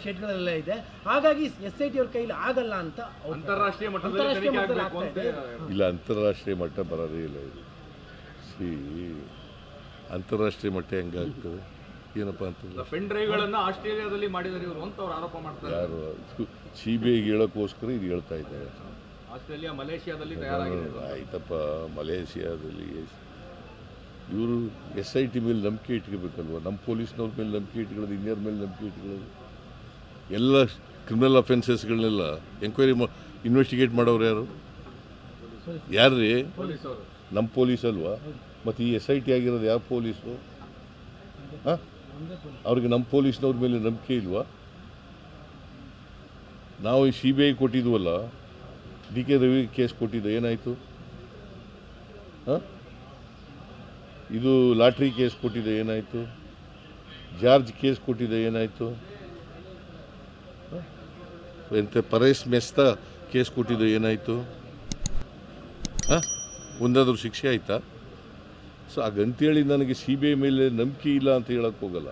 ಸ್ಟೇಟ್ಗಳೆಲ್ಲ ಇದೆ, ಹಾಗಾಗಿ SIT ಅವ್ರ ಕೈಲಿ ಆಗಲ್ಲ ಅಂತ ಅಂತಾರಾಷ್ಟ್ರೀಯ ಮಟ್ಟದಲ್ಲಿ ಇಲ್ಲ, ಅಂತಾರಾಷ್ಟ್ರೀಯ ಮಟ್ಟ ಬರೋದೇ ಇಲ್ಲ ಇದು. ಅಂತಾರಾಷ್ಟ್ರೀಯ ಮಟ್ಟ ಹೆಂಗಾಗ್ತದೆ? ಏನಪ್ಪ ಅಂತ ಪೆನ್ ಡ್ರೈವ್ಗಳನ್ನು ಆಸ್ಟ್ರೇಲಿಯಾದಲ್ಲಿ ಮಾಡಿದ್ದಾರೆ ಇವರು ಅಂತ ಅವ್ರು ಆರೋಪ ಮಾಡ್ತಾರೆ. ಯಾರು CBIಗೆ ಹೇಳೋಕ್ಕೋಸ್ಕರ ಇದು ಹೇಳ್ತಾ ಇದ್ದಾರೆ. ಆಸ್ಟ್ರೇಲಿಯಾ ಮಲೇಷಿಯಾದಲ್ಲಿ ತಯಾರಾಗಿದೆ. ಆಯ್ತಪ್ಪ, ಮಲೇಷಿಯಾದಲ್ಲಿ ಇವರು SIT ಮೇಲೆ ನಂಬಿಕೆ ಇಟ್ಕೋಬೇಕಲ್ವ? ನಮ್ಮ ಪೊಲೀಸ್ನವ್ರ ಮೇಲೆ ನಂಬಿಕೆ ಇಟ್ಕೊಳ್ಳೋದು, ಇನ್ಯಾರ ಮೇಲೆ ನಂಬಿಕೆ ಇಟ್ಕೊಳ್ಳೋದು? ಎಲ್ಲ ಕ್ರಿಮಿನಲ್ ಅಫೆನ್ಸಸ್ಗಳನ್ನೆಲ್ಲ ಎಂಕ್ವೈರಿ ಇನ್ವೆಸ್ಟಿಗೇಟ್ ಮಾಡೋರು ಯಾರ್ರೀ? ನಮ್ಮ ಪೊಲೀಸ್ ಅಲ್ವಾ? ಮತ್ತು ಈ SIT ಆಗಿರೋದು ಯಾವ ಪೊಲೀಸು? ಹಾಂ, ಅವ್ರಿಗೆ ನಮ್ಮ ಪೊಲೀಸ್ನವ್ರ ಮೇಲೆ ನಂಬಿಕೆ ಇಲ್ವಾ? ನಾವು ಈ CBI ಕೊಟ್ಟಿದ್ವಲ್ಲ, DK ರವಿ ಕೇಸ್ ಕೊಟ್ಟಿದ್ದು ಏನಾಯಿತು? ಹಾಂ, ಇದು ಲಾಟ್ರಿ ಕೇಸ್ ಕೊಟ್ಟಿದ್ದೆ ಏನಾಯಿತು? ಜಾರ್ಜ್ ಕೇಸ್ ಕೊಟ್ಟಿದ್ದೆ ಏನಾಯಿತು? ಎಂತ ಪರೇಶ್ ಮೆಸ್ತಾ ಕೇಸ್ ಕೊಟ್ಟಿದ್ದು ಏನಾಯಿತು? ಹಾಂ, ಒಂದಾದ್ರೂ ಶಿಕ್ಷೆ ಆಯಿತಾ? ಸೊ ಹಾಗಂತೇಳಿ ನನಗೆ CBI ಮೇಲೆ ನಂಬಿಕೆ ಇಲ್ಲ ಅಂತ ಹೇಳೋಕ್ಕೆ ಹೋಗಲ್ಲ.